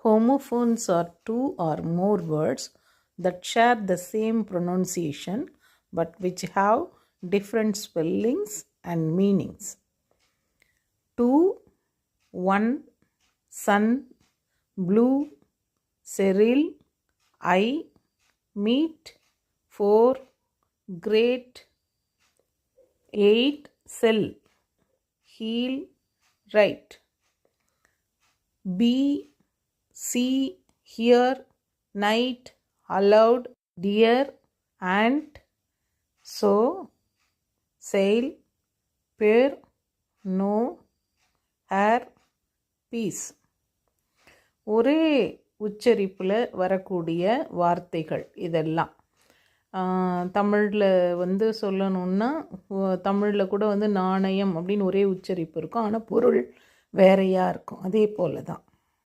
Homophones are two or more words that share the same pronunciation but which have different spellings and meanings. 2, 1, sun, blue, Cyril, I, meet, 4, great, 8, cell, heel, right. B, see, hear, night, allowed, dear, ant, so, sail, pair, no, hair, peace. ஒரே உச்சரிப்பில் வரக்கூடிய வார்த்தைகள் இதெல்லாம். தமிழில் சொல்லணுன்னா தமிழில் கூட நாணயம் அப்படின்னு ஒரே உச்சரிப்பு இருக்கும், ஆனால் பொருள் வேறையாக இருக்கும். அதே போல் தான்